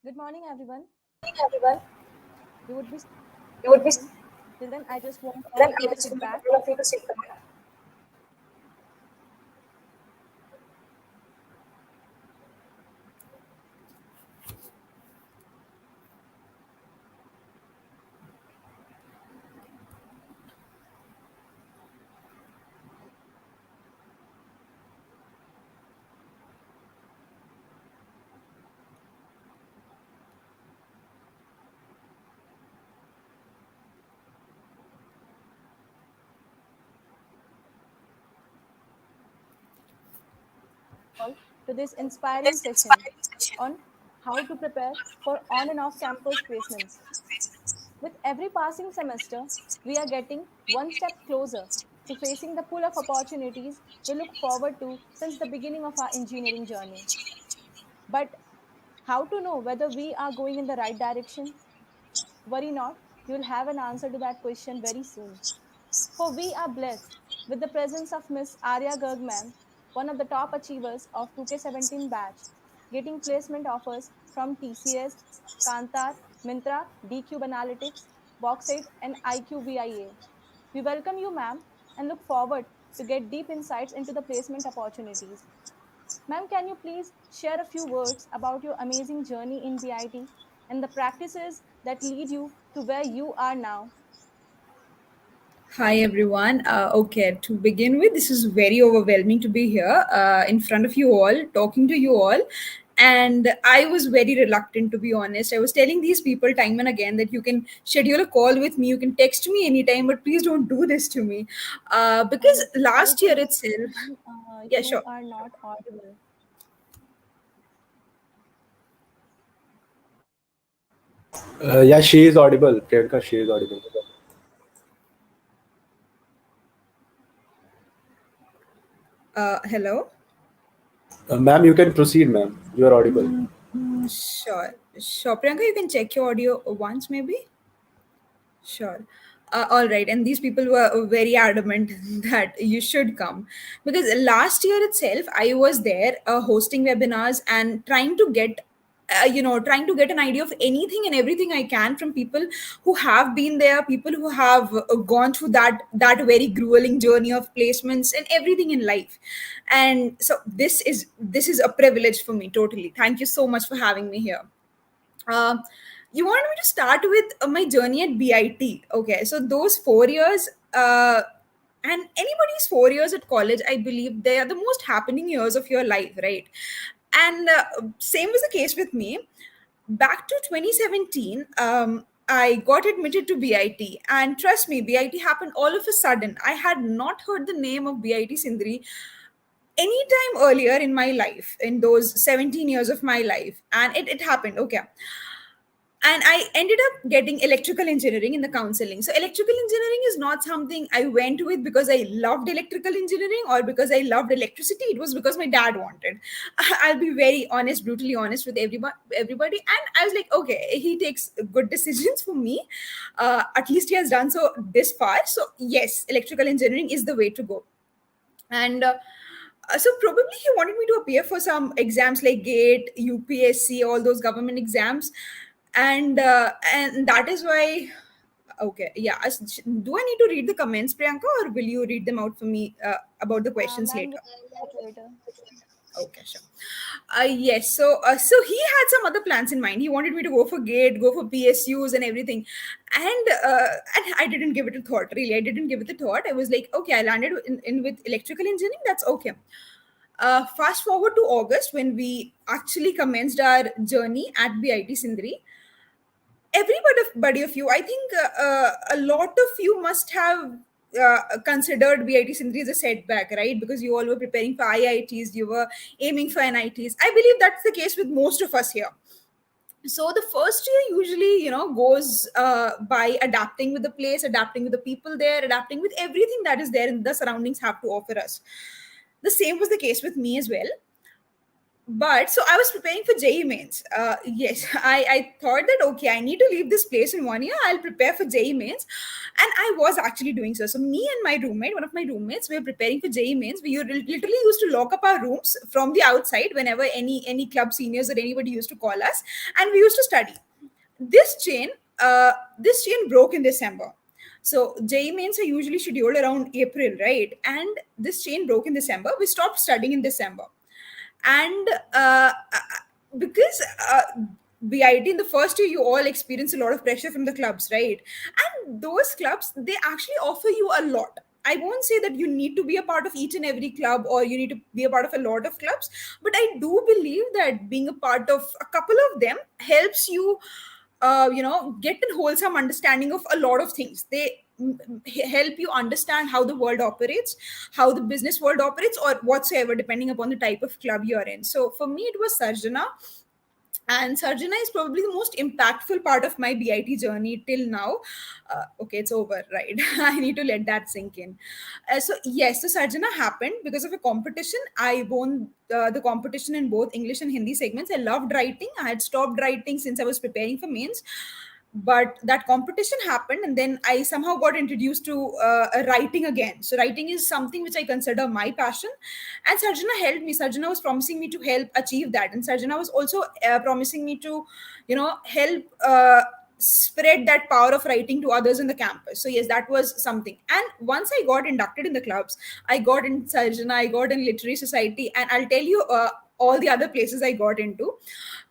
Good morning, everyone. Everyone. You would be You would be speaking. Till then, I just want all then of you I to just sit want back. all of you to sit back. All to this inspiring This session inspiring session. on how to prepare for on and off campus placements. With every passing semester, we are getting one step closer to facing the pool of opportunities we look forward to since the beginning of our engineering journey. But how to know whether we are going in the right direction? Worry not, you'll have an answer to that question very soon. For we are blessed with the presence of Miss Arya Garg Ma'am, one of the top achievers of 2K17 batch, getting placement offers from TCS, Kantar, Myntra, DCube Analytics, Bauxite, and IQVIA. We welcome you, ma'am, and look forward to get deep insights into the placement opportunities. Ma'am, can you please share a few words about your amazing journey in BIT and the practices that lead you to where you are now? Hi everyone. Okay, to begin with, this is very overwhelming to be here in front of you all, talking to you all. And I was very reluctant, to be honest. I was telling these people time and again that you can schedule a call with me, you can text me anytime, but please don't do this to me. Because I last year think itself, yeah, you sure. are not audible. Yeah, she is audible. Priyanka, she is audible. Hello. Ma'am, you can proceed, ma'am. You are audible. Sure. Sure. Priyanka, you can check your audio once, maybe? Sure. All right. And these people were very adamant that you should come because last year itself, I was there hosting webinars and trying to get. Trying to get an idea of anything and everything I can from people who have been there, people who have gone through that very grueling journey of placements and everything in life. And so this is a privilege for me. Totally. Thank you so much for having me here. Um, you wanted me to start with my journey at BIT. Okay, so those 4 years, and anybody's 4 years at college, I believe they are the most happening years of your life, right? And same was the case with me. Back to 2017, I got admitted to BIT, and trust me, BIT happened all of a sudden. I had not heard the name of BIT Sindri anytime earlier in my life, in those 17 years of my life, and it happened. Okay, and I ended up getting electrical engineering in the counseling. So electrical engineering is not something I went with because I loved electrical engineering or because I loved electricity. It was because my dad wanted. I'll be very honest, brutally honest with everybody, and I was like, okay, he takes good decisions for me. At least he has done so this far. So yes, electrical engineering is the way to go. And so probably he wanted me to appear for some exams like gate, UPSC, all those government exams. And that is why, okay, yeah, do I need to read the comments, Priyanka, or will you read them out for me about the questions Ma'am, later? we'll do that later. Okay, sure. Yes. So he had some other plans in mind. He wanted me to go for GATE, go for PSUs and everything, and I didn't give it a thought. Really, I didn't give it a thought. I was like, okay, I landed in with electrical engineering. That's okay. Fast forward to August when we actually commenced our journey at BIT Sindri. Everybody of you, I think a lot of you must have considered BIT Sindri as a setback, right? Because you all were preparing for IITs, you were aiming for NITs. I believe that's the case with most of us here. So the first year usually, goes by adapting with the place, adapting with the people there, adapting with everything that is there and the surroundings have to offer us. The same was the case with me as well. but so I was preparing for JEE mains. Yes, I thought that okay, I need to leave this place in 1 year. I'll prepare for JEE mains, and I was actually doing so. So me and my roommate, one of my roommates, we were preparing for JEE mains. Literally used to lock up our rooms from the outside whenever any club seniors or anybody used to call us, and we used to study. This chain, this chain broke in December. So JEE mains are usually scheduled around April, right? And this chain broke in December. We stopped studying in December, and because BIT in the first year, you all experience a lot of pressure from the clubs, right? And those clubs, they actually offer you a lot. I won't say that you need to be a part of each and every club or you need to be a part of a lot of clubs, but I do believe that being a part of a couple of them helps you, get a wholesome understanding of a lot of things. They help you understand how the world operates, how the business world operates, or whatsoever, depending upon the type of club you're in. So for me, it was Sarjana, and Sarjana is probably the most impactful part of my BIT journey till now. Okay, it's over, right? I need to let that sink in. So yes, so Sarjana happened because of a competition. I won the competition in both English and Hindi segments. I loved writing. I had stopped writing since I was preparing for mains, but that competition happened, and then I somehow got introduced to writing again. So writing is something which I consider my passion, and Sarjana helped me. Sarjana was promising me to help achieve that, and Sarjana was also promising me to help spread that power of writing to others in the campus. So yes, that was something. And once I got inducted in the clubs, I got in Sarjana, I got in literary society, and I'll tell you all the other places I got into.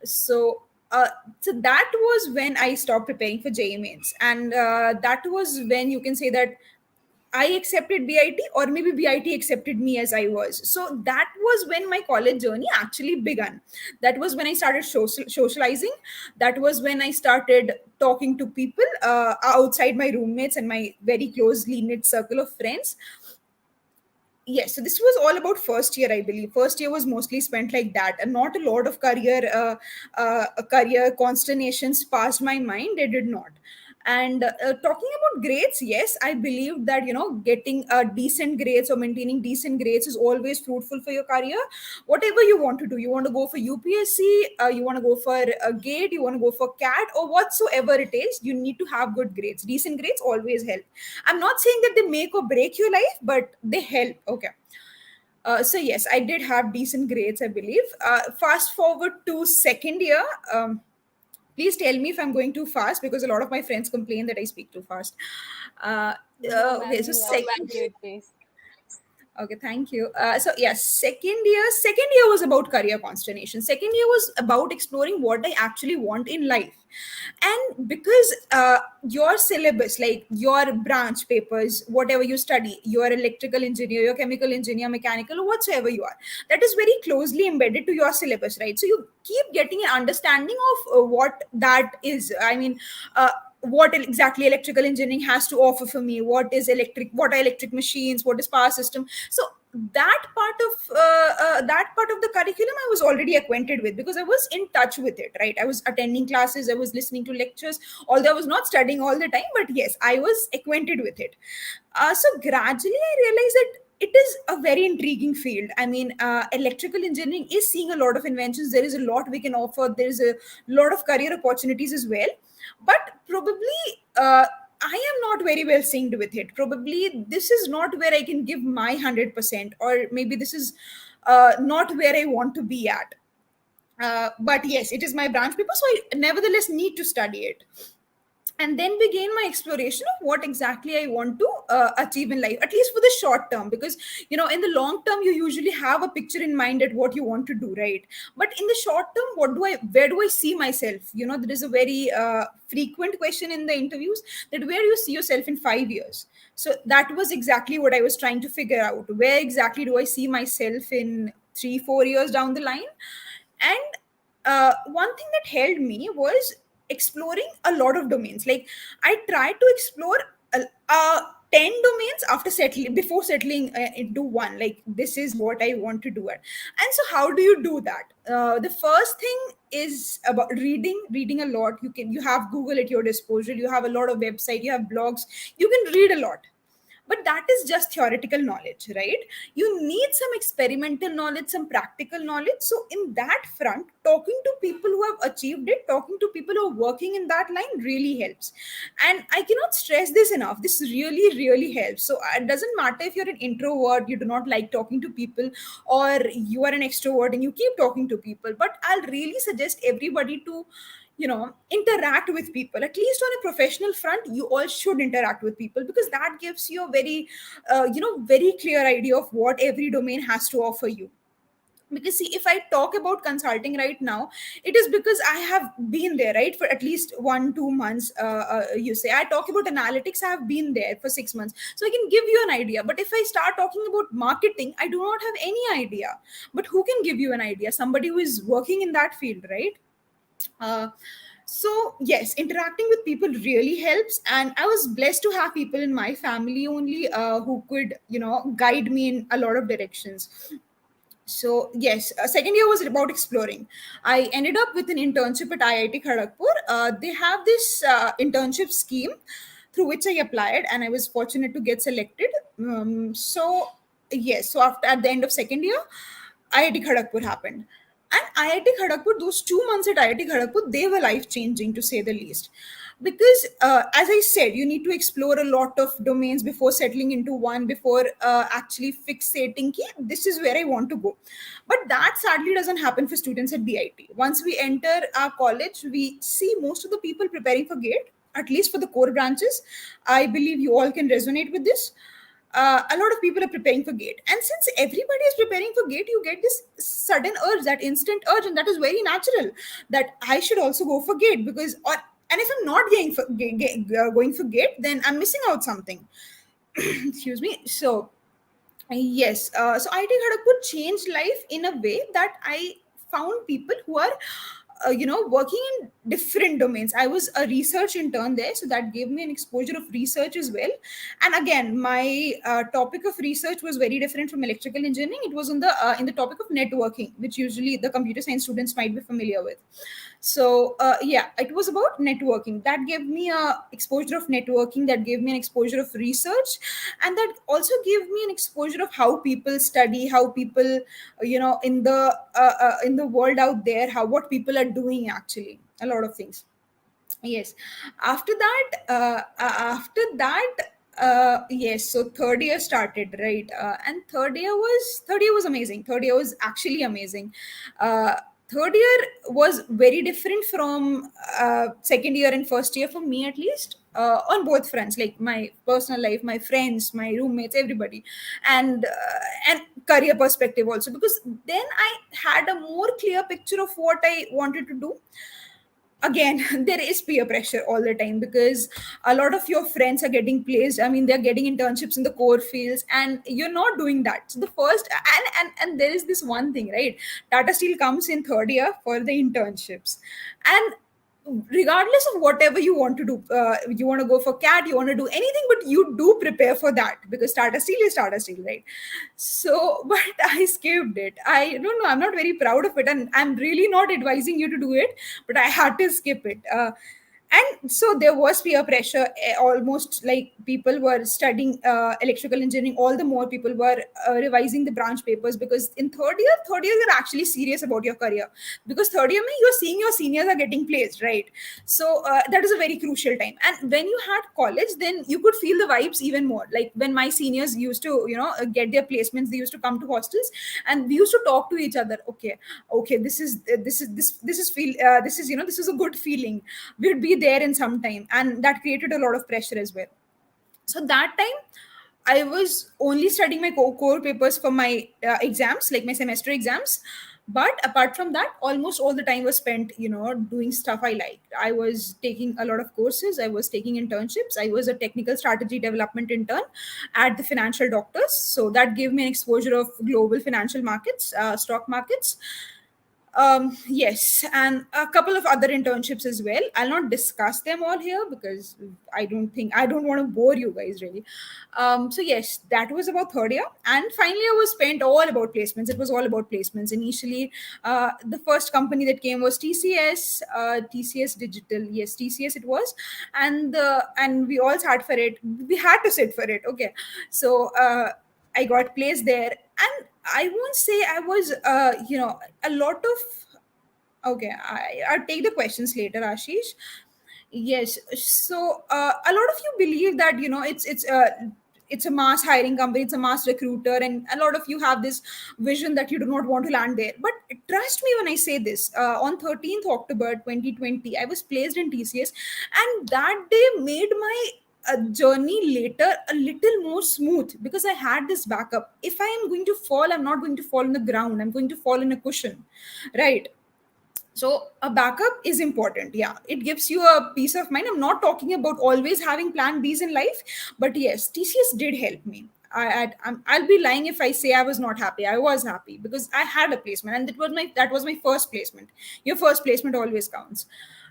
So so that was when I stopped preparing for JEE mains, and that was when you can say that I accepted BIT, or maybe BIT accepted me as I was. So that was when my college journey actually began. That was when I started socializing. That was when I started talking to people outside my roommates and my very closely knit circle of friends. Yes, so this was all about first year, I believe. First year was mostly spent like that, and not a lot of career consternations passed my mind. They did not. And talking about grades, yes, I believe that getting decent grades or maintaining decent grades is always fruitful for your career. Whatever you want to do, you want to go for UPSC, you want to go for a GATE, you want to go for CAT, or whatsoever it is, you need to have good grades. Decent grades always help. I'm not saying that they make or break your life, but they help. Okay. So yes, I did have decent grades, I believe. Fast forward to second year. Please tell me if I'm going too fast, because a lot of my friends complain that I speak too fast. Uh, No, okay, ma'am, so you are second. at great pace. Okay, thank you. So yes, second year was about career consternation. Second year was about exploring what I actually want in life. And because your syllabus, like your branch papers, whatever you study, you are electrical engineer, you're chemical engineer, mechanical, or whatsoever you are, that is very closely embedded to your syllabus, right? So you keep getting an understanding of what that is. I mean, what exactly electrical engineering has to offer for me, what are electric machines, what is power system. So that part of the curriculum I was already acquainted with, because I was in touch with it, right? I was attending classes, I was listening to lectures, although I was not studying all the time, but yes, I was acquainted with it. So gradually I realized that it is a very intriguing field. I mean, electrical engineering is seeing a lot of inventions. There is a lot we can offer. There is a lot of career opportunities as well, but probably I am not very well synced with it. Probably this is not where I can give my 100%, or maybe this is not where I want to be at. But yes, it is my branch paper, so I nevertheless need to study it. And then began my exploration of what exactly I want to achieve in life, at least for the short term, because in the long term you usually have a picture in mind at what you want to do, right? But in the short term, where do I see myself? There is a very frequent question in the interviews, that where do you see yourself in 5 years? So that was exactly what I was trying to figure out. Where exactly do I see myself in 3-4 years down the line? And one thing that held me was exploring a lot of domains. Like, I tried to explore uh, 10 domains before settling into one. Like, this is what I want to do it. And so how do you do that? The first thing is about reading a lot. You have Google at your disposal, you have a lot of website, you have blogs, you can read a lot. but that is just theoretical knowledge, right? You need some experimental knowledge, some practical knowledge. So in that front, talking to people who have achieved it, talking to people who are working in that line really helps. And I cannot stress this enough, this really helps. So it doesn't matter if you're an introvert, you do not like talking to people, or you are an extrovert and you keep talking to people, but I'll really suggest everybody to interact with people. At least on a professional front, you all should interact with people, because that gives you a very very clear idea of what every domain has to offer you. Because see, if I talk about consulting right now, it is because I have been there, right, for at least 1-2 months. You say I talk about analytics, I have been there for 6 months, so I can give you an idea. But if I start talking about marketing, I do not have any idea. But who can give you an idea? Somebody who is working in that field, right? uh, so yes, interacting with people really helps, and I was blessed to have people in my family only who could guide me in a lot of directions. So yes, second year was about exploring. I ended up with an internship at IIT Kharagpur. They have this internship scheme through which I applied, and I was fortunate to get selected. So yes, so after at the end of second year, IIT Kharagpur happened. And IIT Kharagpur, those 2 months at IIT Kharagpur, they were life changing to say the least. Because, as I said, you need to explore a lot of domains before settling into one, before actually fixating, ki, this is where I want to go. But that sadly doesn't happen for students at BIT. Once we enter our college, we see most of the people preparing for GATE, at least for the core branches. I believe you all can resonate with this. A lot of people are preparing for GATE, and since everybody is preparing for GATE, you get this sudden urge, that instant urge, and that is very natural, that I should also go for GATE. Because, or and if I'm not going for GATE, then I'm missing out something. Excuse me. So yes, so IIT Kharagpur changed life in a way that I found people who are working in different domains. I was a research intern there, so that gave me an exposure of research as well. And again, my topic of research was very different from electrical engineering. It was on the in the topic of networking, which usually the computer science students might be familiar with. So yeah, it was about networking. That gave me a exposure of networking, that gave me an exposure of research, and that also gave me an exposure of how people study, how people in the world out there, how what people are doing, actually a lot of things. Yes. After that yes, so third year started, right? And third year was amazing. Third year was actually amazing. uh, Third year was very different from second year and first year, for me at least, on both fronts, like my personal life, my friends, my roommates, everybody, and career perspective also, because then I had a more clear picture of what I wanted to do. Again, there is peer pressure all the time, because a lot of your friends are getting placed, I mean, they're getting internships in the core fields, and you're not doing that. So the first, and there is this one thing, right? Tata Steel comes in third year for the internships. And regardless of whatever you want to do, you want to go for CAT, you want to do anything, but you do prepare for that, because Tata Steel is Tata Steel, right? So but I skipped it. I don't know, I'm not very proud of it, and I'm really not advising you to do it, but I had to skip it. And so there was peer pressure, almost like people were studying electrical engineering, all the more people were revising the branch papers, because in third year you're actually serious about your career, because third year you're seeing your seniors are getting placed, right? So that is a very crucial time. And when you had college, then you could feel the vibes even more. Like when my seniors used to get their placements, they used to come to hostels, and we used to talk to each other. Okay, this is a good feeling, we'd be there in some time, and that created a lot of pressure as well. So that time I was only studying my core papers for my exams, like my semester exams. But apart from that, almost all the time was spent doing stuff I liked. I was taking a lot of courses, I was taking internships, I was a technical strategy development intern at the Financial Doctors, so that gave me an exposure of global financial markets, stock markets. Yes, and a couple of other internships as well. I'll not discuss them all here because I don't want to bore you guys really. So yes, that was about third year, and final year was spent all about placements. It was all about placements. Initially, the first company that came was TCS, TCS Digital. Yes, TCS it was, and we all sat for it. We had to sit for it. Okay, so. I got placed there, and I won't say I was, a lot of. Okay, I'll take the questions later, Ashish. Yes, so a lot of you believe that it's a mass hiring company, it's a mass recruiter, and a lot of you have this vision that you do not want to land there. But trust me when I say this. On 13th October 2020, I was placed in TCS, and that day made my journey later a little more smooth because I had this backup. If I am going to fall, I'm not going to fall on the ground. I'm going to fall in a cushion, right? So a backup is important. Yeah, it gives you a peace of mind. I'm not talking about always having plan B's in life, but yes, TCS did help me. I'll be lying if I say I was not happy. I was happy because I had a placement, and that was my first placement. Your first placement always counts.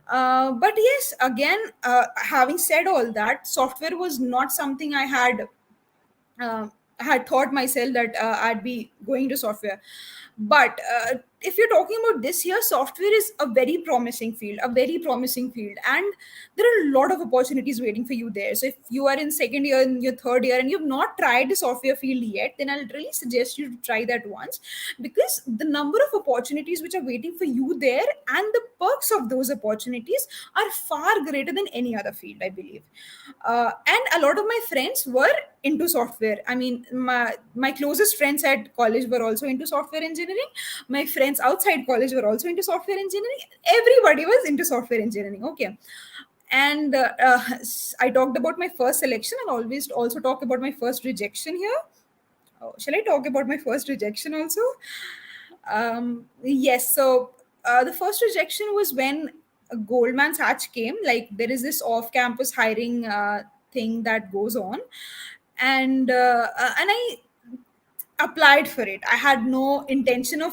But yes, again, having said all that, software was not something uh, I had thought myself that I'd be going to software. But if you're talking about this here, software is a very promising field, and there are a lot of opportunities waiting for you there. So if you are in second year, in your third year, and you've not tried the software field yet, then I'll really suggest you to try that once, because the number of opportunities which are waiting for you there and the perks of those opportunities are far greater than any other field, I believe. And a lot of my friends were into software. I mean, my closest friends at college were also into software engineering. My friends outside college were also into software engineering. Everybody was into software engineering. Okay. And I talked about my first selection. I'll always also talk about my first rejection here. Oh, shall I talk about my first rejection also? Yes. So the first rejection was when Goldman Sachs came. Like, there is this off-campus hiring thing that goes on, and I applied for it. I had no intention of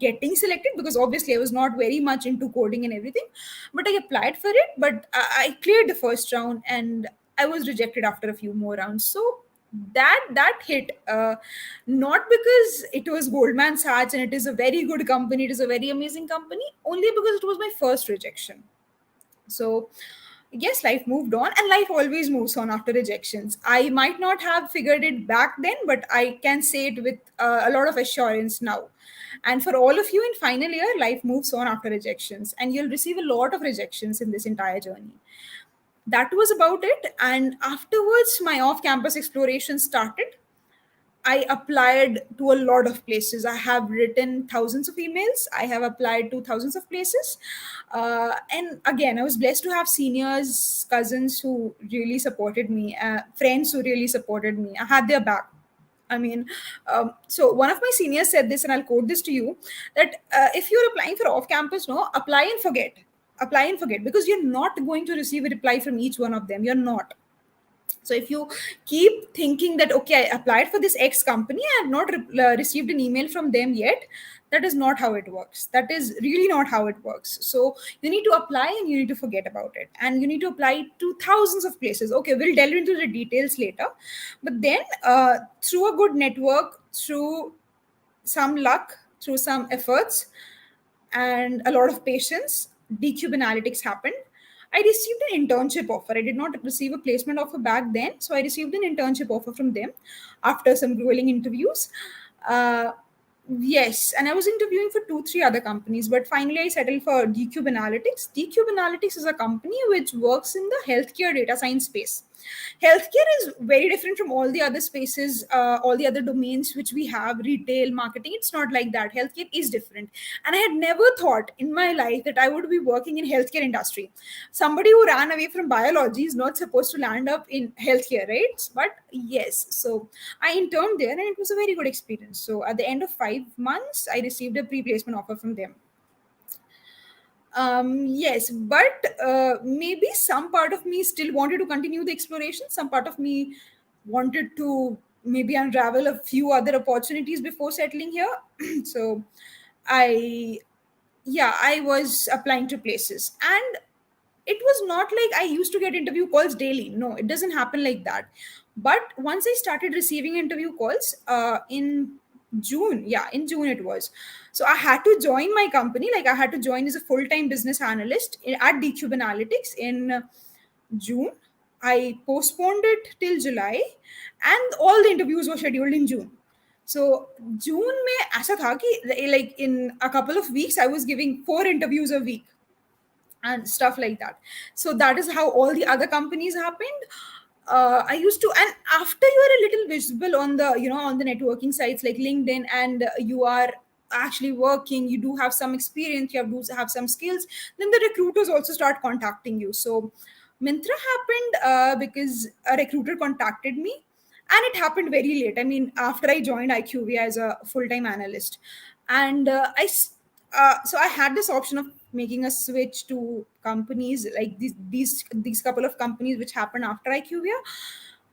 getting selected because obviously I was not very much into coding and everything. But I applied for it. But I cleared the first round, and I was rejected after a few more rounds. So that hit, not because it was Goldman Sachs and it is a very good company, it is a very amazing company, only because it was my first rejection. So yes, life moved on, and life always moves on after rejections. I might not have figured it back then, but I can say it with a lot of assurance now. And for all of you in final year, life moves on after rejections, and you'll receive a lot of rejections in this entire journey. That was about it. And afterwards, my off campus exploration started. I applied to a lot of places. I have written thousands of emails. I have applied to thousands of places. And again, I was blessed to have seniors, cousins who really supported me, friends who really supported me. I had their back. I mean, so one of my seniors said this, and I'll quote this to you, that if you're applying for off campus, no, apply and forget. Apply and forget, because you're not going to receive a reply from each one of them. You're not. So if you keep thinking that, okay, I applied for this X company, I have not received an email from them yet, that is not how it works. That is really not how it works. So you need to apply, and you need to forget about it, and you need to apply to thousands of places. Okay, we'll delve into the details later, but then through a good network, through some luck, through some efforts, and a lot of patience, DCube Analytics happened. I received an internship offer. I did not receive a placement offer back then. So I received an internship offer from them after some grueling interviews. Uh, yes, and I was interviewing for two, three other companies, but finally I settled for DCube Analytics. DCube Analytics is a company which works in the healthcare data science space. Healthcare is very different from all the other spaces, all the other domains which we have, retail, marketing. It's not like that. Healthcare is different, and I had never thought in my life that I would be working in healthcare industry. Somebody who ran away from biology is not supposed to land up in healthcare, right? But yes, so I interned there, and it was a very good experience. So at the end of 5 months, I received a pre-placement offer from them. Yes, but maybe some part of me still wanted to continue the exploration. Some part of me wanted to maybe unravel a few other opportunities before settling here. So I yeah, I was applying to places, and it was not like I used to get interview calls daily. No, it doesn't happen like that. But once I started receiving interview calls in June, yeah, in June it was. So I had to join my company. Like I had to join as a full-time business analyst at DCube Analytics in June. I postponed it till July, and all the interviews were scheduled in June. So June में ऐसा था कि like in a couple of weeks I was giving 4 interviews a week and stuff like that. So that is how all the other companies happened. I used to, and after you are a little visible on the, on the networking sites like LinkedIn, and you are actually working, you do have some experience, you have some skills, then the recruiters also start contacting you. So Myntra happened because a recruiter contacted me, and it happened very late. I mean, after I joined IQVIA as a full-time analyst, and so I had this option of making a switch to companies like these couple of companies which happened after IQVIA,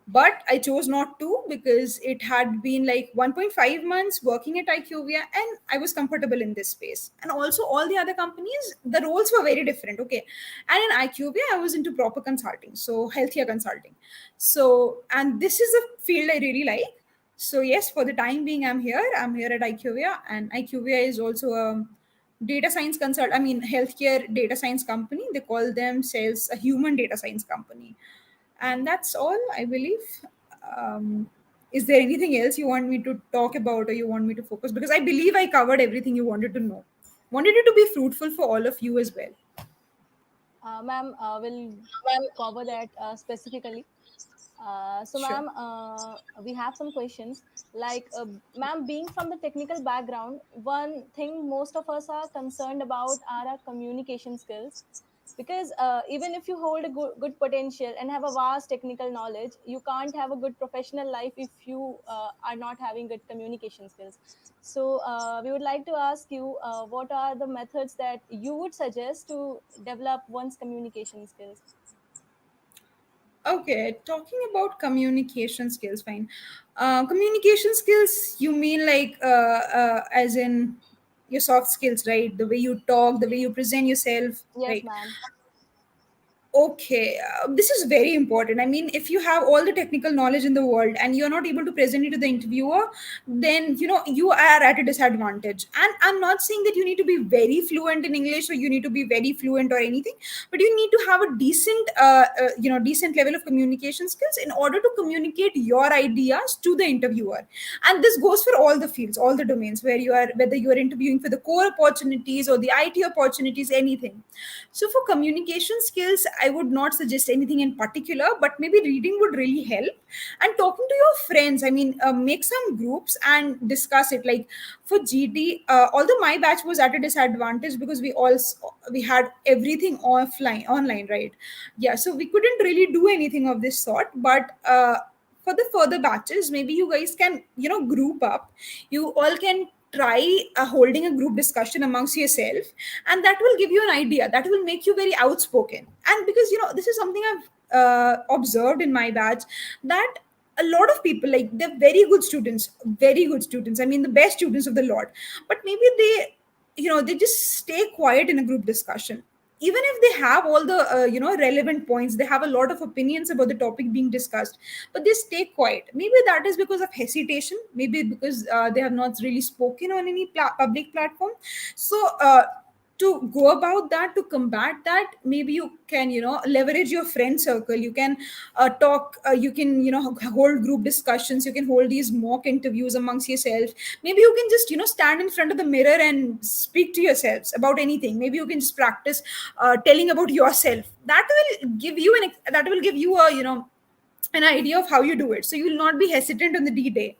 but I chose not to because it had been like 1.5 months working at IQVIA, and I was comfortable in this space. And also all the other companies, the roles were very different. Okay, and in IQVIA I was into proper consulting, so healthcare consulting. So, and this is a field I really like. So yes, for the time being I'm here at IQVIA, and IQVIA is also a data science consult I mean healthcare data science company. They call themselves a human data science company, and that's all, I believe. Is there anything else you want me to talk about, or you want me to focus, because I believe I covered everything you wanted to know. Wanted it to be fruitful for all of you as well. Ma'am, will cover that specifically. Sure. Ma'am, we have some questions. Like, ma'am, being from the technical background, one thing most of us are concerned about are our communication skills. Because even if you hold a good potential and have a vast technical knowledge, you can't have a good professional life if you are not having good communication skills. So, we would like to ask you what are the methods that you would suggest to develop one's communication skills? Okay, talking about communication skills, fine. Communication skills, you mean like as in your soft skills, right? The way you talk, the way you present yourself, Yes, right? ma'am. Okay, this is very important. I mean, if you have all the technical knowledge in the world and you're not able to present it to the interviewer, then you are at a disadvantage. And I'm not saying that you need to be very fluent in English, or you need to be very fluent or anything, but you need to have a decent level of communication skills in order to communicate your ideas to the interviewer. And this goes for all the fields, all the domains where you are, whether you are interviewing for the core opportunities or the IT opportunities, anything. So for communication skills, I would not suggest anything in particular, but maybe reading would really help. And talking to your friends, I mean, make some groups and discuss it. Like for GT, although my batch was at a disadvantage because we had everything online, right? Yeah, so we couldn't really do anything of this sort. But for the further batches, maybe you guys can group up. You all can try holding a group discussion amongst yourself, and that will give you an idea, that will make you very outspoken. And because this is something I've observed in my batch, that a lot of people, like, they're very good students, I mean the best students of the lot, but maybe they just stay quiet in a group discussion. Even if they have all the relevant points, they have a lot of opinions about the topic being discussed, but they stay quiet. Maybe that is because of hesitation, maybe because they have not really spoken on any public platform. So to go about that, to combat that, maybe you can leverage your friend circle. You can talk, you can hold group discussions, you can hold these mock interviews amongst yourself. Maybe you can just stand in front of the mirror and speak to yourselves about anything. Maybe you can just practice telling about yourself. That will give you a an idea of how you do it, so you will not be hesitant on the D-day.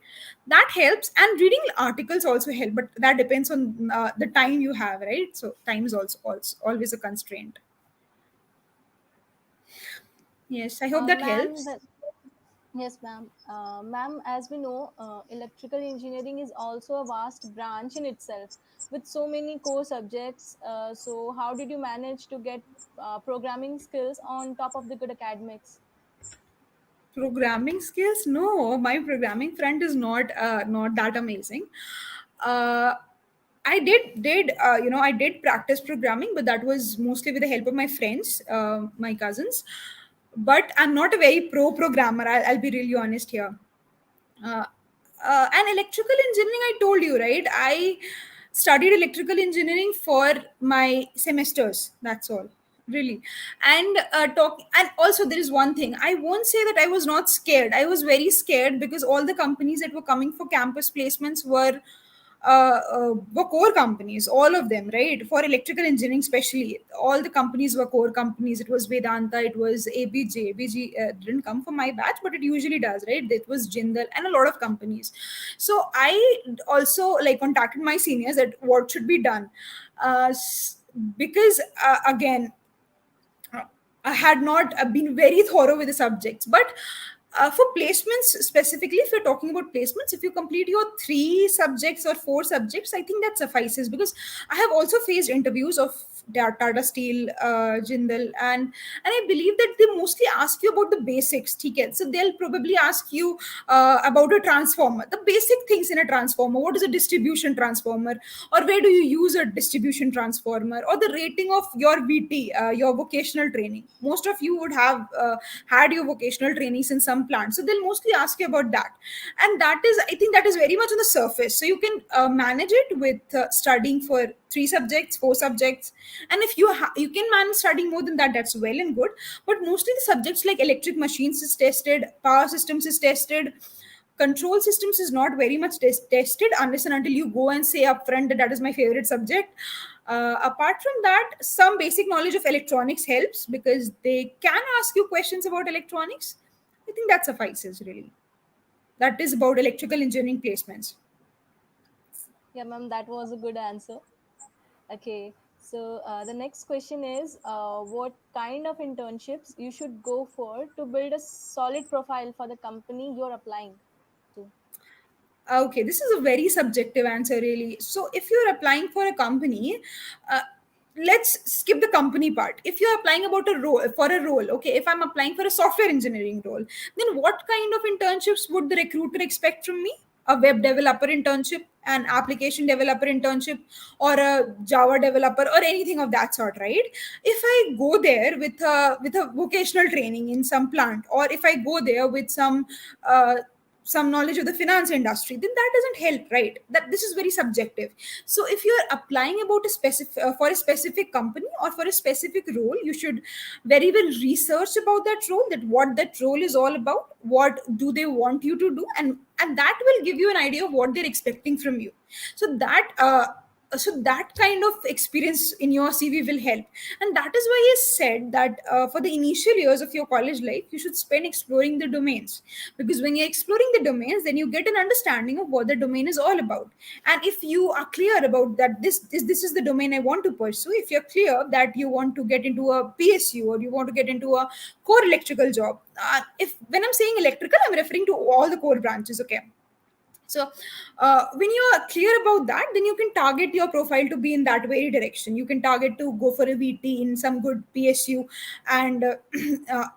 That helps. And reading articles also help, but that depends on the time you have, right? So time is also always a constraint. Yes, I hope that Ma'am, helps. yes, ma'am. Ma'am, as we know, electrical engineering is also a vast branch in itself with so many core subjects. So, how did you manage to get programming skills on top of the good academics? Programming skills, no, my programming front is not that amazing. uh, I did practice programming, but that was mostly with the help of my friends, my cousins. But I'm not a very pro programmer. I'll be really honest here. uh, and electrical engineering, I told you, right? I studied electrical engineering for my semesters, that's all, really. And also there is one thing, I won't say that I was not scared. I was very scared because all the companies that were coming for campus placements were core companies, all of them, right? For electrical engineering, especially, all the companies were core companies. It was Vedanta, it was ABJ. ABG didn't come for my batch, but it usually does, right? It was Jindal and a lot of companies. So I also like contacted my seniors that what should be done, because again, I had not been very thorough with the subjects. But for placements specifically, if you're talking about placements, if you complete your 3 subjects or 4 subjects, I think that suffices. Because I have also faced interviews of Tata Steel, Jindal, and I believe that they mostly ask you about the basics. Okay? So they'll probably ask you about a transformer, the basic things in a transformer. What is a distribution transformer, or where do you use a distribution transformer, or the rating of your VT, your vocational training. Most of you would have had your vocational trainings in some plant, so they'll mostly ask you about that. And that is, I think, that is very much on the surface. So you can manage it with studying for 3 subjects, 4 subjects. And if you can manage studying more than that, that's well and good. But mostly the subjects like electric machines is tested, power systems is tested, control systems is not very much tested unless and until you go and say upfront that that is my favorite subject. Apart from that, some basic knowledge of electronics helps because they can ask you questions about electronics. I think that suffices, really. That is about electrical engineering placements. Yeah, ma'am, that was a good answer. Okay, so the next question is what kind of internships you should go for to build a solid profile for the company you're applying to? Okay, this is a very subjective answer, really. So if you're applying for a company, uh, let's skip the company part. If you're applying about a role for a role, okay, if I'm applying for a software engineering role, then what kind of internships would the recruiter expect from me? A web developer internship, an application developer internship, or a Java developer, or anything of that sort, right? If I go there with a vocational training in some plant, or if I go there with uh, some knowledge of the finance industry, then that doesn't help, right? That this is very subjective. So if you're applying about a specific for a specific company or for a specific role, you should very well research about that role, that what that role is all about, what do they want you to do, and that will give you an idea of what they're expecting from you. So that kind of experience in your CV will help. And that is why I said that for the initial years of your college life, you should spend exploring the domains. Because when you're exploring the domains, then you get an understanding of what the domain is all about. And if you are clear about that this is the domain I want to pursue, if you're clear that you want to get into a PSU or you want to get into a core electrical job, if when I'm saying electrical, I'm referring to all the core branches, okay? So when you are clear about that, then you can target your profile to be in that very direction. You can target to go for a VT in some good PSU, and uh,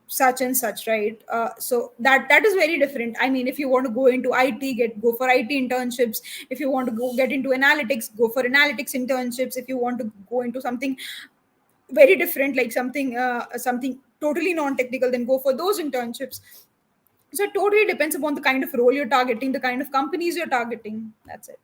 such and such, right? So that is very different. I mean, if you want to go into IT, go for IT internships. If you want to go get into analytics, go for analytics internships. If you want to go into something very different, like something totally non-technical, then go for those internships. So it totally depends upon the kind of role you're targeting, the kind of companies you're targeting. That's it.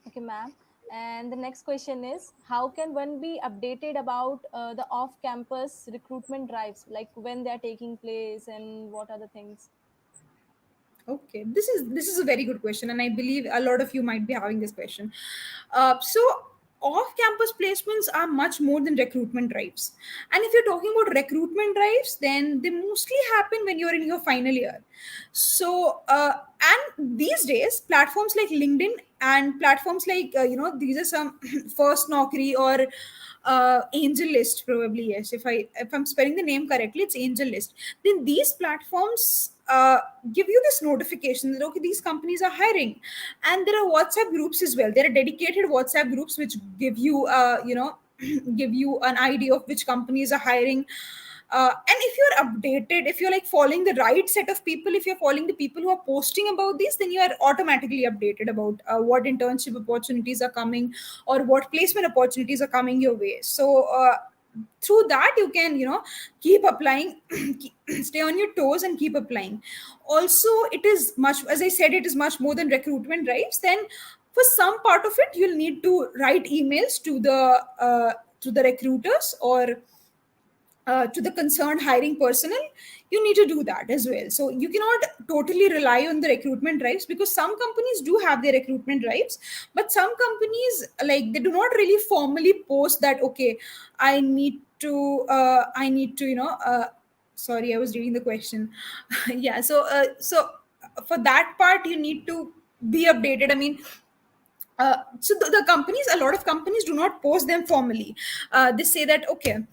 Okay, ma'am. And the next question is how can one be updated about the off campus recruitment drives, like when they are taking place and what are the things? Okay, this is a very good question, and I believe a lot of you might be having this question. So off-campus placements are much more than recruitment drives. And if you're talking about recruitment drives, then they mostly happen when you're in your final year. So and these days, platforms like LinkedIn and platforms like these are some First Naukri or Angel List, probably, yes, if I'm spelling the name correctly, it's Angel List. Then these platforms give you this notification that okay, these companies are hiring. And there are WhatsApp groups as well. There are dedicated WhatsApp groups which give you give you an idea of which companies are hiring. And if you're updated, if you're like following the right set of people, if you're following the people who are posting about this, then you are automatically updated about what internship opportunities are coming or what placement opportunities are coming your way. So through that you can, keep applying, stay on your toes and keep applying. Also, it is much, as I said, it is much more than recruitment drives. Then for some part of it, you'll need to write emails to the recruiters or to the concerned hiring personnel. You need to do that as well. So you cannot totally rely on the recruitment drives, because some companies do have their recruitment drives, but some companies, like, they do not really formally post that, okay, I need to, sorry, I was reading the question. Yeah, so for that part you need to be updated. I mean, the companies, a lot of companies do not post them formally. They say that, okay,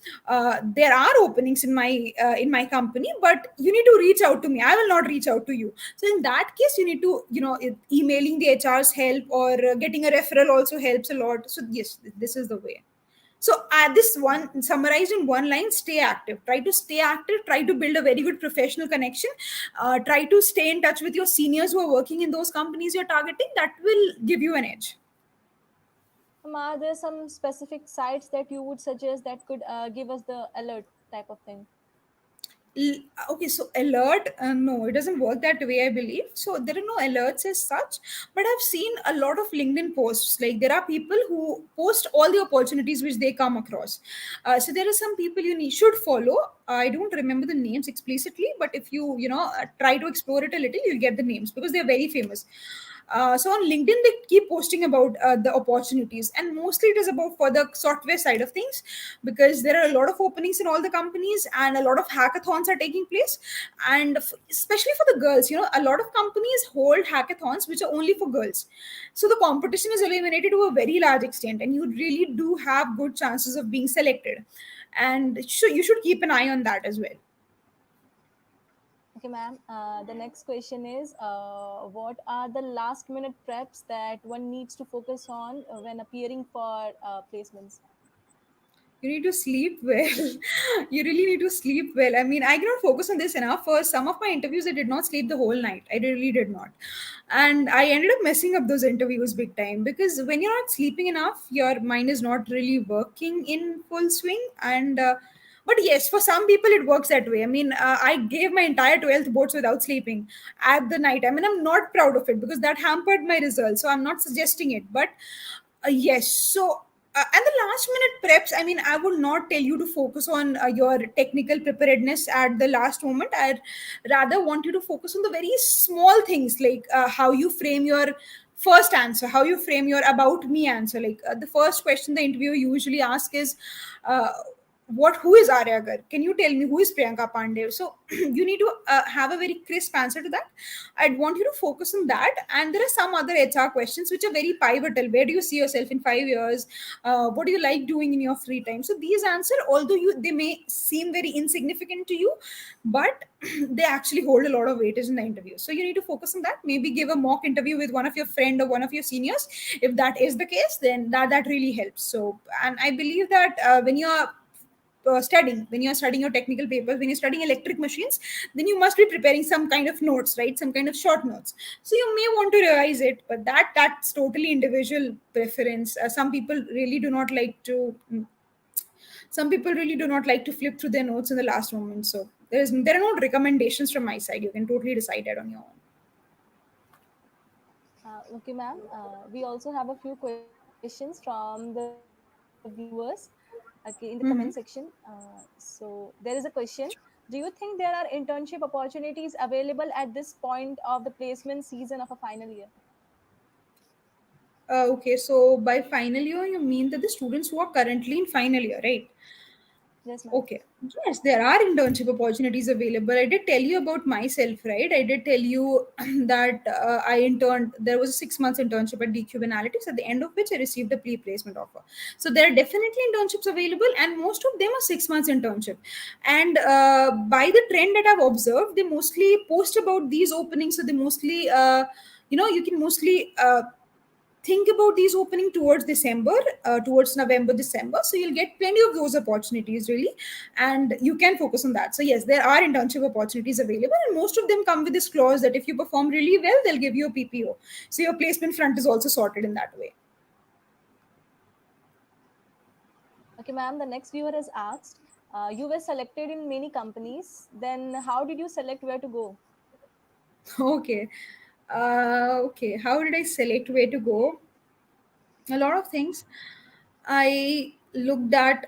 there are openings in my company, but you need to reach out to me, I will not reach out to you. So in that case, you need to, emailing the HRs help, or getting a referral also helps a lot. So yes, this is the way. So this one summarized in one line: stay active. Try to stay active. Try to build a very good professional connection. Try to stay in touch with your seniors who are working in those companies you're targeting. That will give you an edge. Are there some specific sites that you would suggest that could give us the alert type of thing? Okay, so alert, no, it doesn't work that way, I believe. So there are no alerts as such, but I've seen a lot of LinkedIn posts. Like, there are people who post all the opportunities which they come across. So there are some people you should follow. I don't remember the names explicitly, but if you, try to explore it a little, you'll get the names because they're very famous. So on LinkedIn, they keep posting about the opportunities, and mostly it is about for the software side of things, because there are a lot of openings in all the companies, and a lot of hackathons are taking place. And especially for the girls, a lot of companies hold hackathons which are only for girls. So the competition is eliminated to a very large extent, and you really do have good chances of being selected. And you should keep an eye on that as well. Okay, ma'am. The next question is, what are the last minute preps that one needs to focus on when appearing for placements? You need to sleep well. You really need to sleep well. I mean, I cannot focus on this enough. For some of my interviews, I did not sleep the whole night. I really did not. And I ended up messing up those interviews big time, because when you're not sleeping enough, your mind is not really working in full swing. And but yes, for some people it works that way. I mean, I gave my entire 12th boards without sleeping at the night. I mean, I'm not proud of it because that hampered my results, so I'm not suggesting it. But yes. So, and the last minute preps, I mean, I would not tell you to focus on your technical preparedness at the last moment. I rather want you to focus on the very small things, like how you frame your first answer, how you frame your about me answer. Like, the first question the interviewer usually asks is, uh, who is Arya Garg? Can you tell me who is Priyanka Pandey? So you need to have a very crisp answer to that. I'd want you to focus on that. And there are some other HR questions which are very pivotal. Where do you see yourself in 5 years? What do you like doing in your free time? So these answers, although they may seem very insignificant to you, but they actually hold a lot of weightage in the interview. So you need to focus on that. Maybe give a mock interview with one of your friend or one of your seniors. If that is the case, then that really helps. So, and I believe that when you are when you're studying your technical papers, when you're studying electric machines, then you must be preparing some kind of notes, right? Some kind of short notes. So you may want to revise it, but that's totally individual preference. Some people really do not like to flip through their notes in the last moment. So there are no recommendations from my side. You can totally decide that on your own. Okay, ma'am. We also have a few questions from the viewers. Okay, in the comment section. So there is a question. Do you think there are internship opportunities available at this point of the placement season of a final year? Okay, so by final year, you mean that the students who are currently in final year, right? Yes, ma'am. Okay. Yes, there are internship opportunities available. I did tell you about myself, right? I did tell you that I interned. There was a 6 months internship at DQB Analytics, at the end of which I received a pre-placement offer. So there are definitely internships available, and most of them are 6 months internship. And by the trend that I've observed, they mostly post about these openings. So they mostly, you can mostly think about these opening towards December, towards November, December. So you'll get plenty of those opportunities, really, and you can focus on that. So yes, there are internship opportunities available, and most of them come with this clause that if you perform really well, they'll give you a PPO. So your placement front is also sorted in that way. Okay, ma'am, the next viewer has asked, you were selected in many companies, then how did you select where to go? Okay. Okay. How did I select where to go? A lot of things. I looked at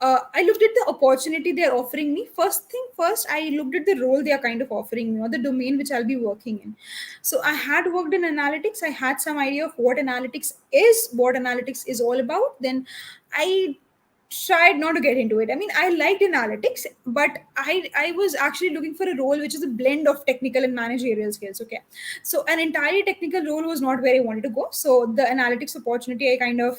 I looked at the opportunity they're offering me. First thing first, I looked at the role they are kind of offering me, or the domain which I'll be working in. So I had worked in analytics. I had some idea of what analytics is all about. Then I tried not to get into it. I mean, I liked analytics, but I was actually looking for a role which is a blend of technical and managerial skills. Okay, so an entirely technical role was not where I wanted to go. So the analytics opportunity, I kind of,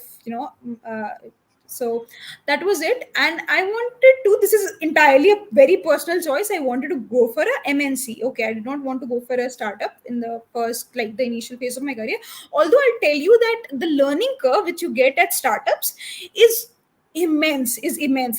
so that was it. And I wanted to. This is entirely a very personal choice. I wanted to go for a MNC. Okay, I did not want to go for a startup in the first, like the initial phase of my career. Although I'll tell you that the learning curve which you get at startups is immense,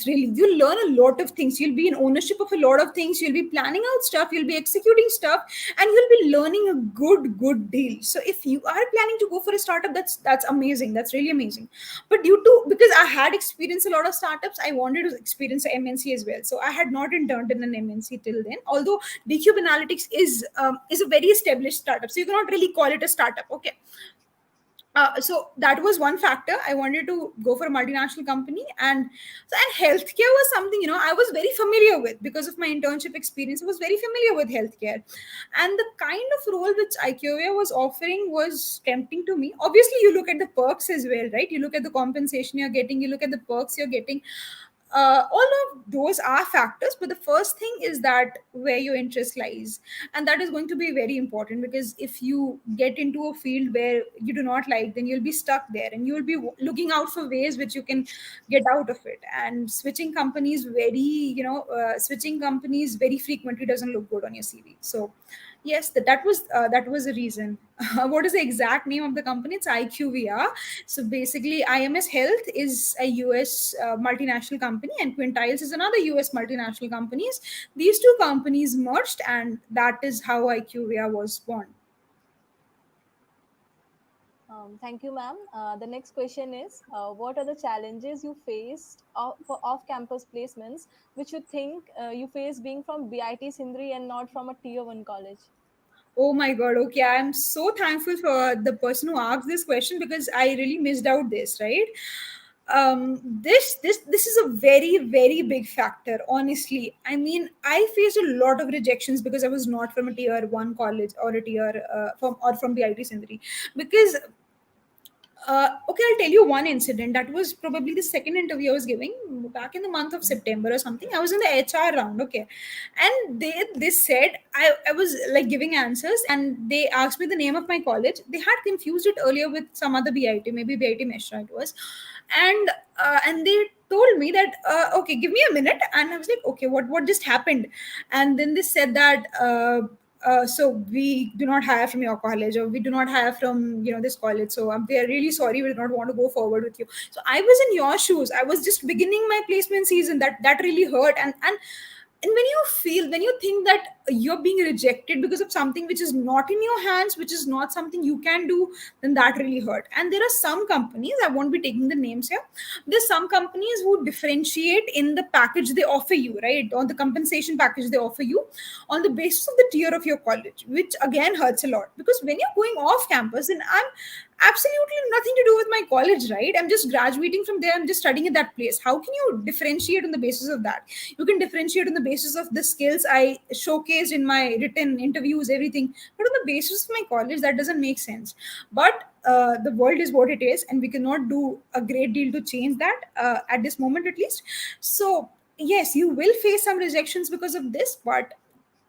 really. You'll learn a lot of things. You'll be in ownership of a lot of things. You'll be planning out stuff. You'll be executing stuff, and you'll be learning a good deal. So if you are planning to go for a startup, that's amazing. That's really amazing. But due to, because I had experienced a lot of startups, I wanted to experience a MNC as well. So I had not interned in an MNC till then, although DCube Analytics is a very established startup, so you cannot really call it a startup. Okay, so that was one factor. I wanted to go for a multinational company, and healthcare was something, I was very familiar with because of my internship experience. I was very familiar with healthcare, and the kind of role which IQVIA was offering was tempting to me. Obviously, you look at the perks as well, right? You look at the compensation you're getting, you look at the perks you're getting. All of those are factors, but the first thing is that where your interest lies, and that is going to be very important, because if you get into a field where you do not like, then you'll be stuck there, and you'll be looking out for ways which you can get out of it. And switching companies very frequently doesn't look good on your CV. So yes, that was the reason. What is the exact name of the company? It's IQVIA. So basically, IMS Health is a US multinational company, and Quintiles is another US multinational companies. These two companies merged, and that is how IQVIA was born. Thank you, ma'am. The next question is, what are the challenges you faced for off-campus placements, which you think you face being from BIT Sindri and not from a tier 1 college? Oh my god, okay. I'm so thankful for the person who asked this question, because I really missed out this, right? This is a very big factor, honestly. I mean, I faced a lot of rejections because I was not from a tier 1 college, or a tier from BIT Sindri. Because okay, I'll tell you one incident. That was probably the second interview I was giving back in the month of September or something. I was in the HR round, okay, and they said, I was like giving answers, and they asked me the name of my college. They had confused it earlier with some other BIT, maybe BIT Mishra it was, and they told me that okay, give me a minute. And I was like, okay, what just happened? And then they said that so we do not hire from your college, or we do not hire from this college, so we are really sorry, we do not want to go forward with you. So I was in your shoes. I was just beginning my placement season. That really hurt. And when you think that you're being rejected because of something which is not in your hands, which is not something you can do, then that really hurt. And there are some companies, I won't be taking the names here, there's some companies who differentiate in the package they offer you, right, on the compensation package they offer you, on the basis of the tier of your college, which again hurts a lot. Because when you're going off campus, and I'm absolutely nothing to do with my college, right? I'm just graduating from there, I'm just studying at that place. How can you differentiate on the basis of that? You can differentiate on the basis of the skills I showcased in my written interviews, everything, but on the basis of my college, that doesn't make sense. But the world is what it is, and we cannot do a great deal to change that, at this moment at least. So yes, you will face some rejections because of this, but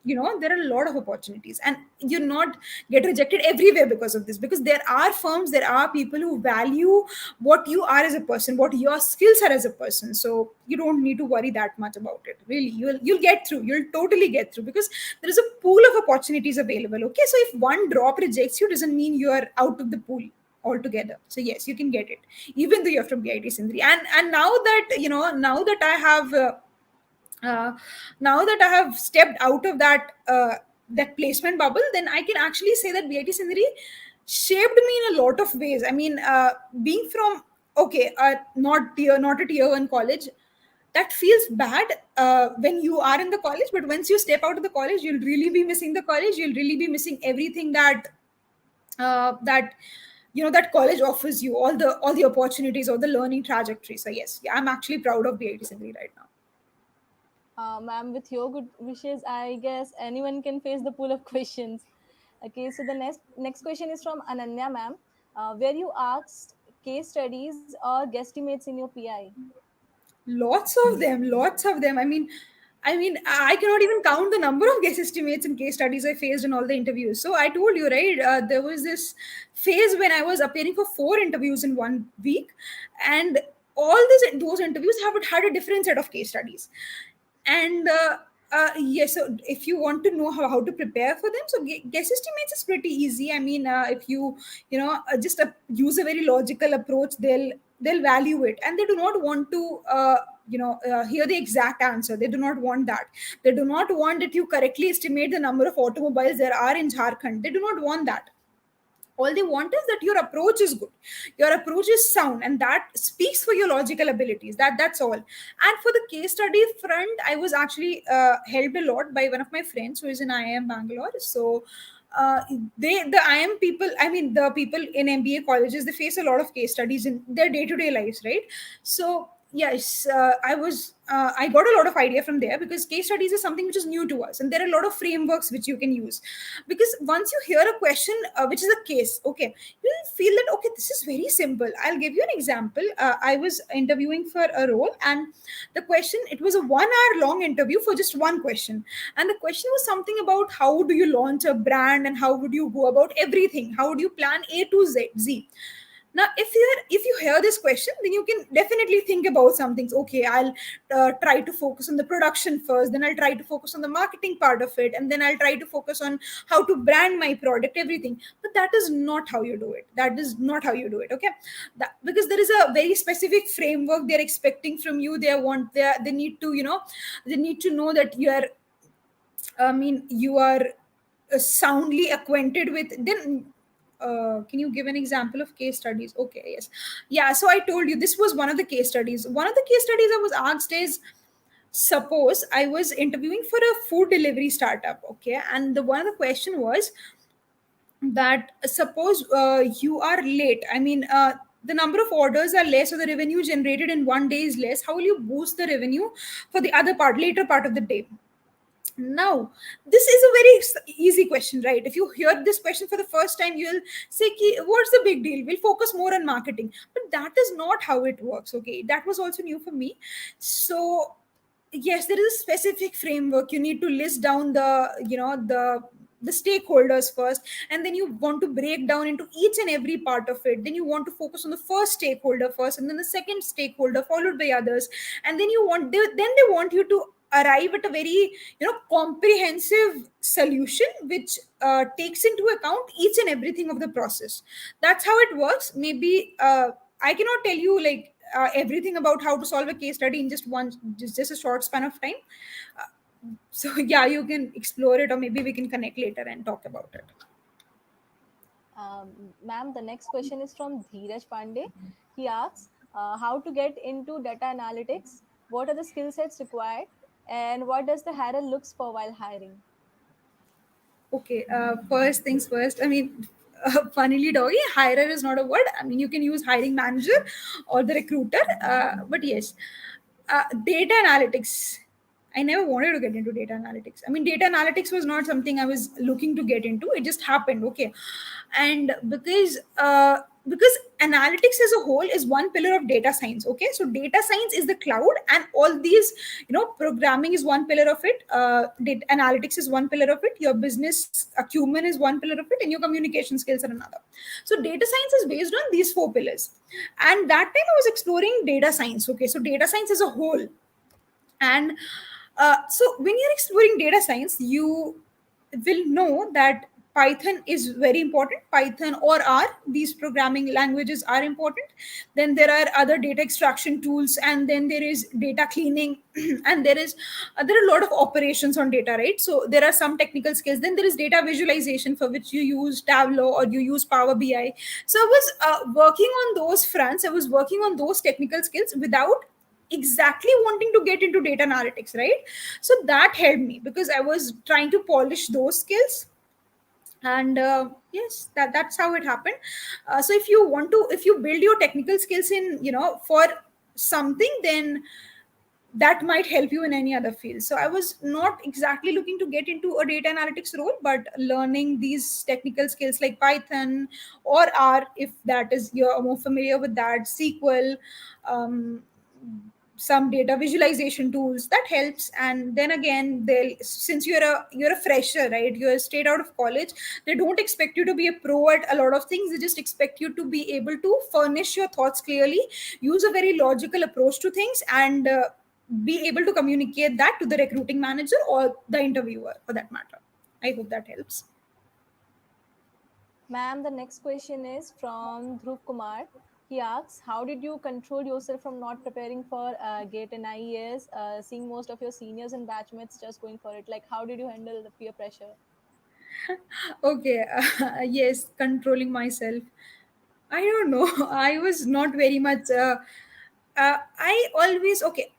there are a lot of opportunities, and you not get rejected everywhere because of this, because there are firms, there are people who value what you are as a person, what your skills are as a person. So you don't need to worry that much about it, really. You'll get through. You'll totally get through, because there is a pool of opportunities available. Okay, so if one drop rejects you, doesn't mean you're out of the pool. altogether. So yes, you can get it, even though you're from BIT Sindri. And now that now that I have uh, now that I have stepped out of that placement bubble, then I can actually say that BIT Sindri shaped me in a lot of ways. I mean, being from, okay, not a tier one college, that feels bad when you are in the college, but once you step out of the college, you'll really be missing the college. You'll really be missing everything that that college offers you, all the opportunities, all the learning trajectory. So yes, yeah, I'm actually proud of BIT Sindri right now. Ma'am, with your good wishes, I guess anyone can face the pool of questions. Okay, so the next question is from Ananya, ma'am, where you asked case studies or guesstimates in your PI. Lots of them. I mean, I cannot even count the number of guess estimates and case studies I faced in all the interviews. So I told you, right, there was this phase when I was appearing for 4 interviews in 1 week, and all those interviews have had a different set of case studies. And yes, so if you want to know how to prepare for them, so guess estimates is pretty easy. I mean, if just use a very logical approach, they'll value it, and they do not want to hear the exact answer. They do not want that. They do not want that you correctly estimate the number of automobiles there are in Jharkhand. They do not want that. All they want is that your approach is good, your approach is sound, and that speaks for your logical abilities. That's all. And for the case study front, I was actually helped a lot by one of my friends who is in IIM Bangalore. So the IIM people, I mean the people in MBA colleges, they face a lot of case studies in their day-to-day lives, right? So yes, I got a lot of idea from there, because case studies is something which is new to us, and there are a lot of frameworks which you can use. Because once you hear a question which is a case, okay, you'll feel that, okay, this is very simple. I'll give you an example. I was interviewing for a role, and the question, it was a 1 hour long interview for just one question. And the question was something about how do you launch a brand, and how would you go about everything, how would you plan A to Z. Now if you hear this question, then you can definitely think about some things. Okay, I'll try to focus on the production first, then I'll try to focus on the marketing part of it, and then I'll try to focus on how to brand my product, everything. But that is not how you do it. That is not how you do it. Okay, because there is a very specific framework they're expecting from you. They need to they need to know that you are soundly acquainted with. Then can you give an example of case studies? Okay, yes, yeah. So I told you this was one of the case studies. One of the case studies I was asked is, suppose I was interviewing for a food delivery startup, okay, and one of the question was that, suppose you are late. I mean, the number of orders are less, or the revenue generated in 1 day is less. How will you boost the revenue for the later part of the day? Now, this is a very easy question, right? If you hear this question for the first time, you'll say, what's the big deal? We'll focus more on marketing. But that is not how it works, okay? That was also new for me. So, yes, there is a specific framework. You need to list down the stakeholders first, and then you want to break down into each and every part of it. Then you want to focus on the first stakeholder first, and then the second stakeholder, followed by others. And then they want you to arrive at a very comprehensive solution, which takes into account each and everything of the process. That's how it works. Maybe I cannot tell you like everything about how to solve a case study in just a short span of time. So yeah, you can explore it, or maybe we can connect later and talk about it. Ma'am, the next question is from Dheeraj Pandey. He asks, how to get into data analytics, what are the skill sets required, and what does the hirer looks for while hiring? Okay, first things first. I mean, funnily, doggy, hirer is not a word. I mean, you can use hiring manager or the recruiter. But yes, data analytics. I never wanted to get into data analytics. I mean, data analytics was not something I was looking to get into. It just happened. Okay, and because analytics as a whole is one pillar of data science. Okay, so data science is the cloud, and all these, programming is one pillar of it. Data analytics is one pillar of it. Your business acumen is one pillar of it, and your communication skills are another. So data science is based on these 4 pillars. And that time I was exploring data science. Okay, so data science as a whole. And so when you're exploring data science, you will know that Python is very important. Python or R, these programming languages are important. Then there are other data extraction tools, and then there is data cleaning, and there are a lot of operations on data, right? So there are some technical skills. Then there is data visualization, for which you use Tableau or you use Power BI. So I was working on those fronts. I was working on those technical skills without exactly wanting to get into data analytics, right? So that helped me because I was trying to polish those skills. And yes, that's how it happened. So if you build your technical skills in, for something, then that might help you in any other field. So I was not exactly looking to get into a data analytics role, but learning these technical skills like Python or R, if that is, you're more familiar with that, SQL, um, some data visualization tools, that helps. And then again, they'll, since you're a fresher, right, you're straight out of college, they don't expect you to be a pro at a lot of things. They just expect you to be able to furnish your thoughts clearly, use a very logical approach to things, and be able to communicate that to the recruiting manager or the interviewer for that matter. I hope that helps. Ma'am, the next question is from Dhruv Kumar. He asks, how did you control yourself from not preparing for GATE and IES, seeing most of your seniors and batchmates just going for it? Like, how did you handle the peer pressure? Okay, yes, controlling myself. I don't know. I was not very much. I always, okay,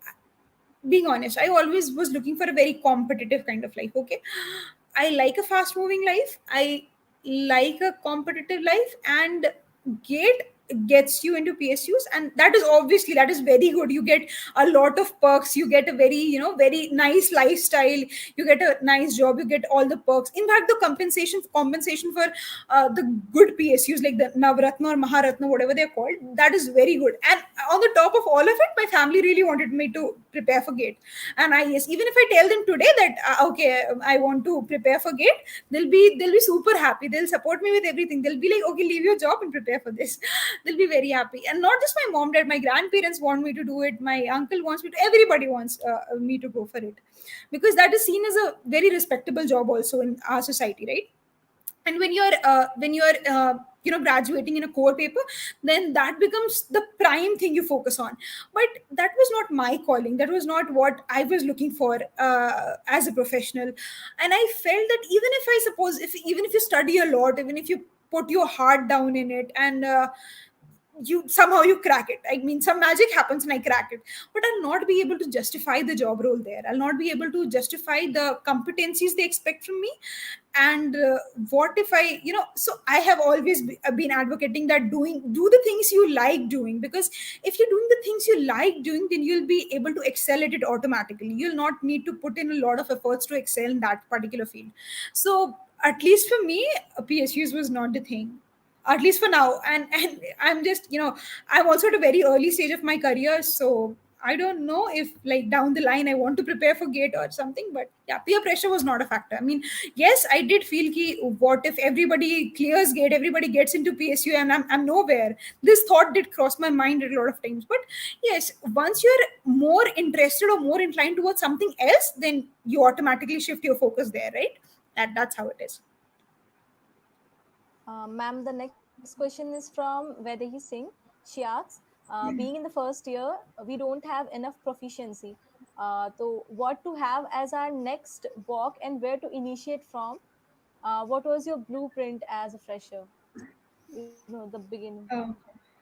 being honest, I always was looking for a very competitive kind of life. Okay, I like a fast moving life. I like a competitive life, and Gate gets you into PSUs, and that is obviously, that is very good. You get a lot of perks. You get a very, very nice lifestyle. You get a nice job. You get all the perks. In fact, the compensation for the good PSUs, like the Navratna or Maharatna, whatever they're called, that is very good. And on the top of all of it, my family really wanted me to prepare for GATE and IES. Even if I tell them today that okay, I want to prepare for GATE, they'll be super happy. They'll support me with everything. They'll be like, okay, leave your job and prepare for this. They'll be very happy. And not just my mom, dad, my grandparents want me to do it. My uncle wants me to. Everybody wants me to go for it, because that is seen as a very respectable job also in our society, right? And when you're graduating in a core paper, then that becomes the prime thing you focus on. But that was not my calling. That was not what I was looking for as a professional. And I felt that even if you study a lot, even if you put your heart down in it, and you crack it. I mean, some magic happens and I crack it, but I'll not be able to justify the job role there. I'll not be able to justify the competencies they expect from me. And what if so I have always been advocating that do the things you like doing, because if you're doing the things you like doing, then you'll be able to excel at it automatically. You'll not need to put in a lot of efforts to excel in that particular field. So at least for me, PSUs was not the thing, at least for now. And I'm just, I'm also at a very early stage of my career, so I don't know if, like, down the line I want to prepare for GATE or something. But yeah, peer pressure was not a factor. I mean, yes, I did feel ki, what if everybody clears GATE, everybody gets into PSU, and I'm nowhere. This thought did cross my mind a lot of times. But yes, once you're more interested or more inclined towards something else, then you automatically shift your focus there, right? That's how it is. Ma'am, the next question is from Vaidehi Singh. She asks, being in the first year, we don't have enough proficiency. So, what to have as our next walk and where to initiate from? What was your blueprint as a fresher? The beginning. Oh.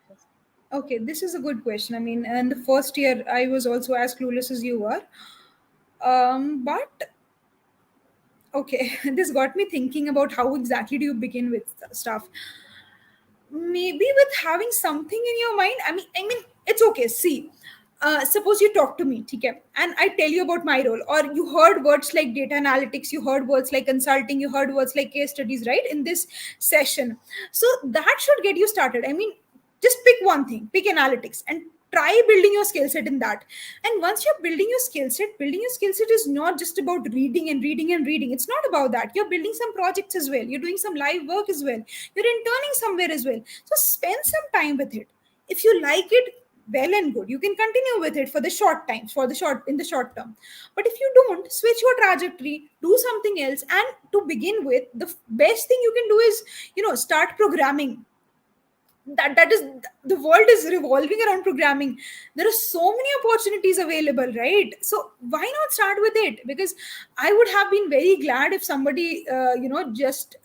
Yes. Okay, this is a good question. I mean, in the first year, I was also as clueless as you were. But okay, this got me thinking about how exactly do you begin with stuff. Maybe with having something in your mind. I mean, it's okay. See, suppose you talk to me, okay, and I tell you about my role, or you heard words like data analytics, you heard words like consulting, you heard words like case studies, right, in this session. So that should get you started. I mean, just pick one thing, pick analytics, and try building your skill set in that. And once you're building your skill set is not just about reading and reading and reading. It's not about that. You're building some projects as well, you're doing some live work as well, you're interning somewhere as well. So spend some time with it. If you like it, well and good. You can continue with it for the short times, for the short in the short term. But if you don't, switch your trajectory, do something else. And to begin with, the best thing you can do is, start programming. That is, the world is revolving around programming. There are so many opportunities available, right? So why not start with it? Because I would have been very glad if somebody just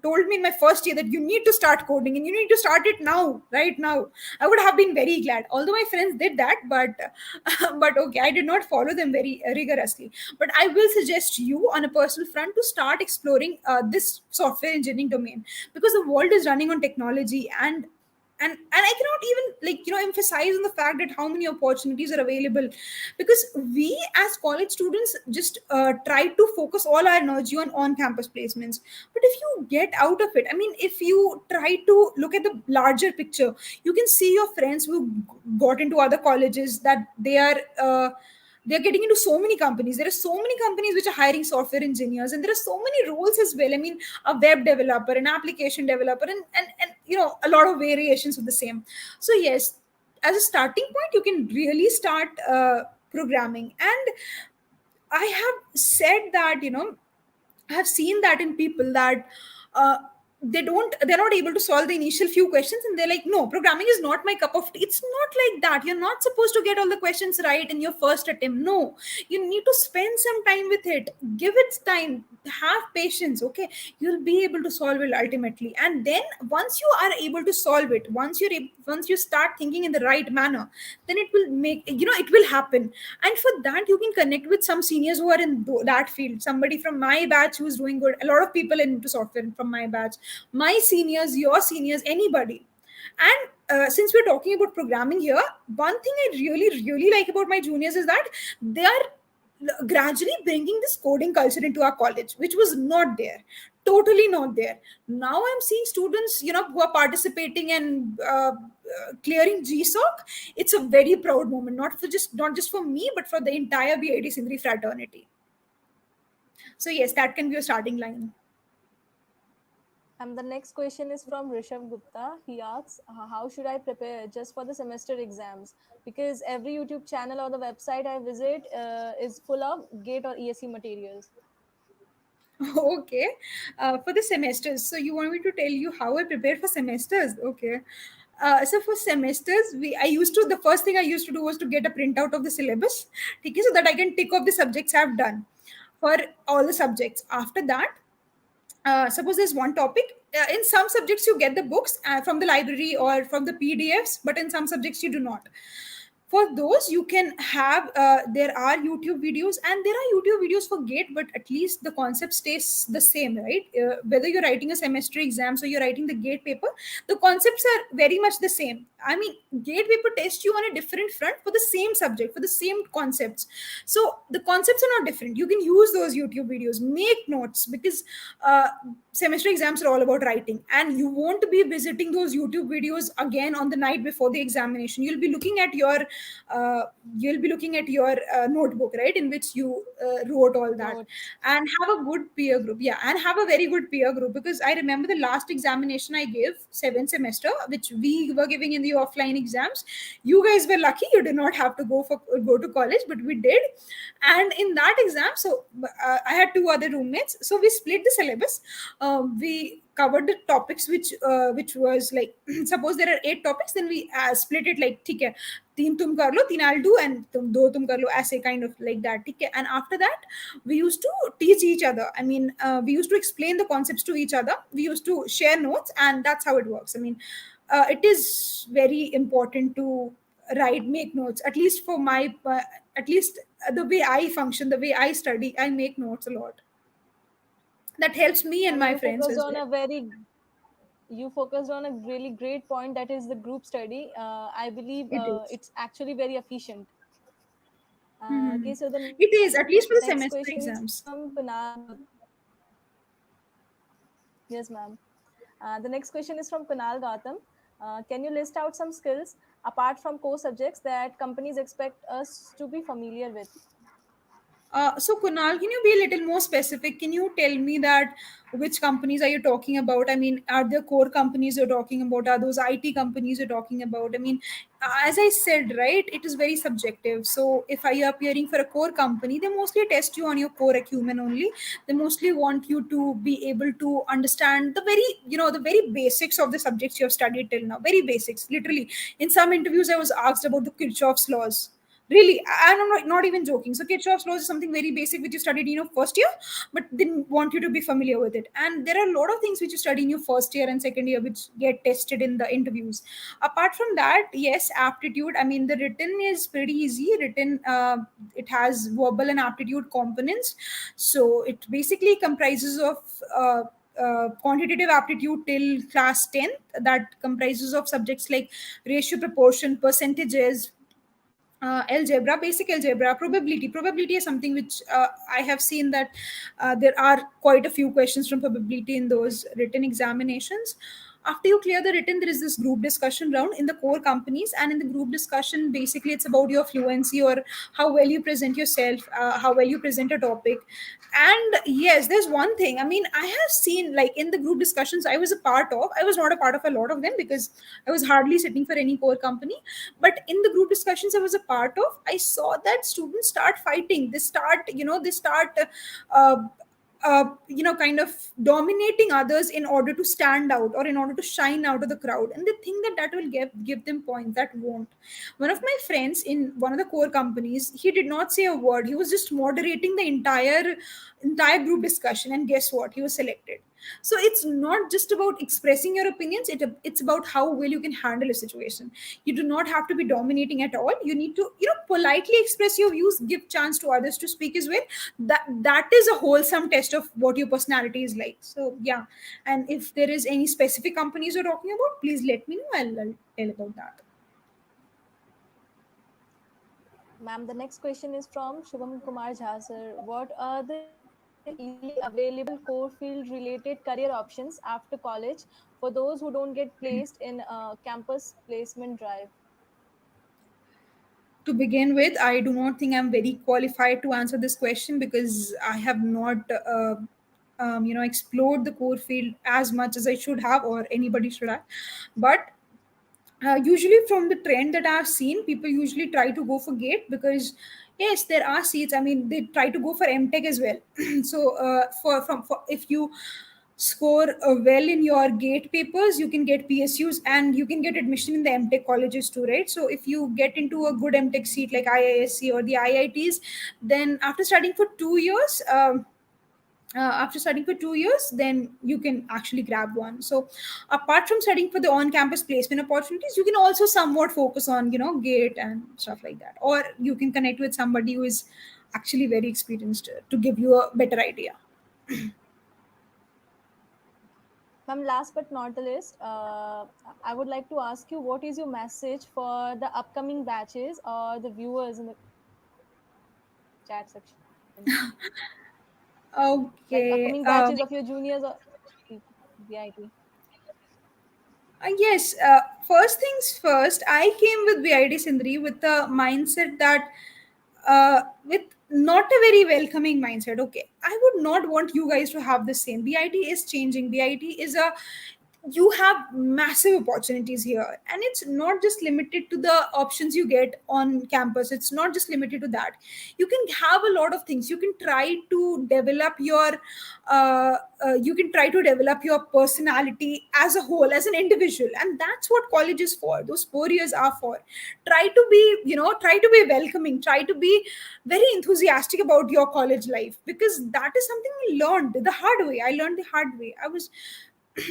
told me in my first year that you need to start coding and you need to start it now, right now. I would have been very glad, although my friends did that, but but okay, I did not follow them very rigorously. But I will suggest you on a personal front to start exploring this software engineering domain, because the world is running on technology. And I cannot even, emphasize on the fact that how many opportunities are available, because we as college students just try to focus all our energy on campus placements. But if you get out of it, I mean, if you try to look at the larger picture, you can see your friends who got into other colleges, that they're getting into so many companies. There are so many companies which are hiring software engineers, and there are so many roles as well. I mean, a web developer, an application developer, and a lot of variations of the same. So yes, as a starting point, you can really start programming. And I have said that, I have seen that in people that uh, they're not able to solve the initial few questions, and they're like, no, programming is not my cup of tea. It's not like that. You're not supposed to get all the questions right in your first attempt. No, you need to spend some time with it. Give it time. Have patience. Okay, you'll be able to solve it ultimately. And then once you are able to solve it, once you start thinking in the right manner, then it will it will happen. And for that, you can connect with some seniors who are in that field. Somebody from my batch who's doing good. A lot of people into software from my batch, my seniors, your seniors, anybody. And since we're talking about programming here, one thing I really like about my juniors is that they are gradually bringing this coding culture into our college, which was not there, totally not there. Now I'm seeing students, who are participating and clearing GSOC. It's a very proud moment, not just for me, but for the entire BIT Sindri fraternity. So yes, that can be a starting line. And the next question is from Rishabh Gupta. He asks, how should I prepare just for the semester exams? Because every YouTube channel or the website I visit is full of GATE or ESE materials. Okay, for the semesters, so you want me to tell you how I prepare for semesters? Okay. So for semesters, I used to, the first thing I used to do was to get a printout of the syllabus, okay, so that I can tick off the subjects I've done for all the subjects. After that, suppose there's one topic, in some subjects you get the books from the library or from the PDFs, but in some subjects you do not. For those, you can have, there are YouTube videos, and there are YouTube videos for GATE, but at least the concept stays the same, right? Whether you're writing a semester exams or you're writing the GATE paper, the concepts are very much the same. I mean, GATE paper tests you on a different front for the same subject, for the same concepts. So the concepts are not different. You can use those YouTube videos, make notes, because semester exams are all about writing, and you won't be visiting those YouTube videos again on the night before the examination. Uh, you'll be looking at your notebook, right, in which you wrote all that. Notes. And have a good peer group, yeah, and have a very good peer group, because I remember the last examination I gave, seventh semester, which we were giving in the offline exams. You guys were lucky, you did not have to go to college, but we did. And in that exam, so I had two other roommates, so we split the syllabus. We covered the topics which was like, suppose there are 8 topics, then we split it like, ठीक है, तीन तुम कर लो, तीन I'll do, and दो तुम कर लो, ऐसे, kind of like that, ठीक है. And after that, we used to teach each other. I mean, we used to explain the concepts to each other. We used to share notes, and that's how it works. I mean, it is very important to make notes, at least for my at least the way I function, the way I study, I make notes a lot. That helps me and And my friends as well. you focused on a really great point, that is the group study. I believe It is. it's actually very efficient. Mhm. Okay, so the It is, at least for the next semester question is exams. from Kunal. Yes, ma'am. The next question is from Kunal Gautam. Can you list out some skills apart from core subjects that companies expect us to be familiar with? So Kunal, can you be a little more specific? Can you tell me that which companies are you talking about? I mean, are there core companies you're talking about? Are those IT companies you're talking about? I mean, as I said, right, it is very subjective. So if are you appearing for a core company, they mostly test you on your core acumen only. They mostly want you to be able to understand the very, the very basics of the subjects you have studied till now. Very basics, literally. In some interviews, I was asked about the Kirchhoff's laws. Really, I'm not even joking. So Kirchhoff's laws is something very basic which you studied in your first year, but didn't want you to be familiar with it. And there are a lot of things which you study in your first year and second year which get tested in the interviews. Apart from that, yes, aptitude. I mean, the written is pretty easy. Written, it has verbal and aptitude components. So it basically comprises of quantitative aptitude till class 10th, that comprises of subjects like ratio, proportion, percentages, algebra, basic algebra, probability. Probability is something which I have seen that there are quite a few questions from probability in those written examinations. After you clear the written, there is this group discussion round in the core companies, and in the group discussion, basically it's about your fluency or how well you present yourself, how well you present a topic. And yes, there's one thing. I mean, I have seen, like, in the group discussions I was a part of, I was not a part of a lot of them because I was hardly sitting for any core company. But in the group discussions I was a part of, I saw that students start fighting. They start uh, kind of dominating others in order to stand out or in order to shine out of the crowd, and they think that that will give them points. That won't. One of my friends in one of the core companies, he did not say a word. He was just moderating the entire group discussion, and guess what, he was selected. So it's not just about expressing your opinions, it's about how well you can handle a situation. You do not have to be dominating at all. You need to, politely express your views, give chance to others to speak as well. That is a wholesome test of what your personality is like. So yeah. And if there is any specific companies you're talking about, please let me know. I'll tell about that. Ma'am, the next question is from Shubham Kumar Jha, sir. What are the easily available core field related career options after college for those who don't get placed in a campus placement drive? To begin with, I do not think I'm very qualified to answer this question because I have not explored the core field as much as I should have, or anybody should have. But usually from the trend that I've seen, people usually try to go for gate because yes, there are seats. I mean, they try to go for MTech as well. So for if you score well in your gate papers, you can get PSUs and you can get admission in the MTech colleges too, right? So if you get into a good MTech seat like IISc or the IITs, then after studying for 2 years, then you can actually grab one. So apart from studying for the on-campus placement opportunities, you can also somewhat focus on, gate and stuff like that, or you can connect with somebody who is actually very experienced to give you a better idea. Ma'am, last but not the least, I would like to ask you what is your message for the upcoming batches or the viewers in the chat section? Like Okay. upcoming batches of your juniors or VIT? Yes, first things first, I came with BID Sindri with the mindset that, with not a very welcoming mindset. Okay, I would not want you guys to have the same. BIT is changing. BIT is a, you have massive opportunities here, and it's not just limited to the options you get on campus. It's not just limited to that. You can have a lot of things. You can try to develop your personality as a whole, as an individual, and that's what college is for. Those 4 years are for. Try to be welcoming, try to be very enthusiastic about your college life, because that is something I learned the hard way. I learned the hard way. I was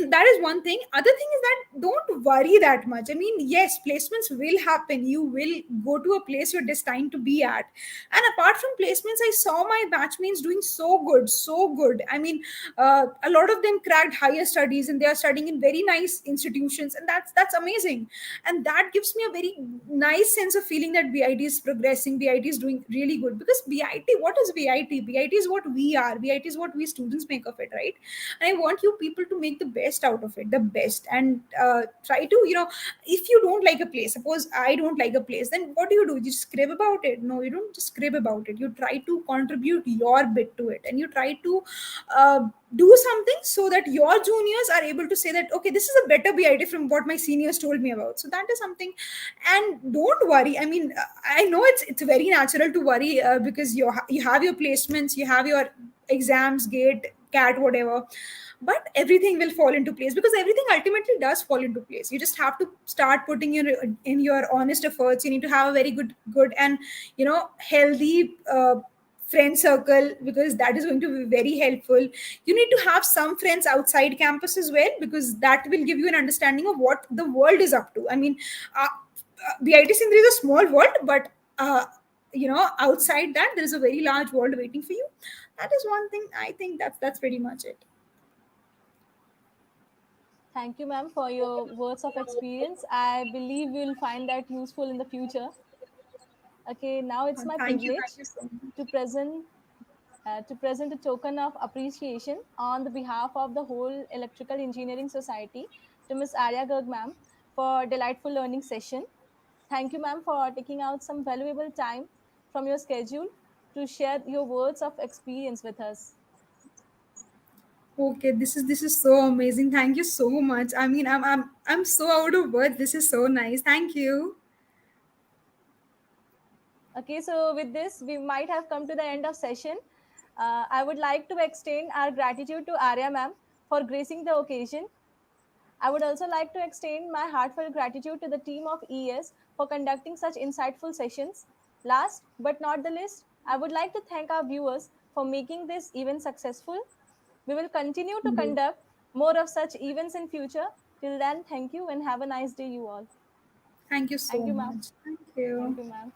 that is one thing. Other thing is that don't worry that much. I mean, yes, placements will happen. You will go to a place you're destined to be at. And apart from placements, I saw my batchmates doing so good, so good. I mean, a lot of them cracked higher studies and they are studying in very nice institutions, and that's amazing. And that gives me a very nice sense of feeling that BIT is progressing. BIT is doing really good, because BIT, what is BIT? BIT is what we are. BIT is what we students make of it, right? And I want you people to make the best out of it, the best. And try to, if you don't like a place, suppose I don't like a place, then what do? You just crib about it? No, you don't just crib about it. You try to contribute your bit to it, and you try to do something so that your juniors are able to say that, okay, this is a better BIT from what my seniors told me about. So that is something. And don't worry. I mean, I know it's very natural to worry, because you have your placements, you have your exams, gate, cat, whatever, but everything will fall into place, because everything ultimately does fall into place. You just have to start putting in your honest efforts. You need to have a very good and healthy friend circle, because that is going to be very helpful. You need to have some friends outside campus as well, because that will give you an understanding of what the world is up to. I mean, BIT Sindri is a small world, but outside that there is a very large world waiting for you. That is one thing. I think that's pretty much it. Thank you, ma'am, for your words of experience. I believe you'll find that useful in the future. Okay, now it's my Thank privilege you so much. to present a token of appreciation on the behalf of the whole Electrical Engineering Society to Miss Arya Garg Ma'am for delightful learning session. Thank you, ma'am, for taking out some valuable time from your schedule to share your words of experience with us. Okay, this is so amazing. Thank you so much. I mean, I'm so out of words. This is so nice. Thank you. Okay, so with this, we might have come to the end of session. I would like to extend our gratitude to Arya ma'am for gracing the occasion. I would also like to extend my heartfelt gratitude to the team of ES for conducting such insightful sessions. Last but not the least, I would like to thank our viewers for making this event successful. We will continue to Yes. conduct more of such events in future. Till then, thank you and have a nice day, you all. Thank you so Thank you, ma'am. much. Thank Thank you. you, ma'am.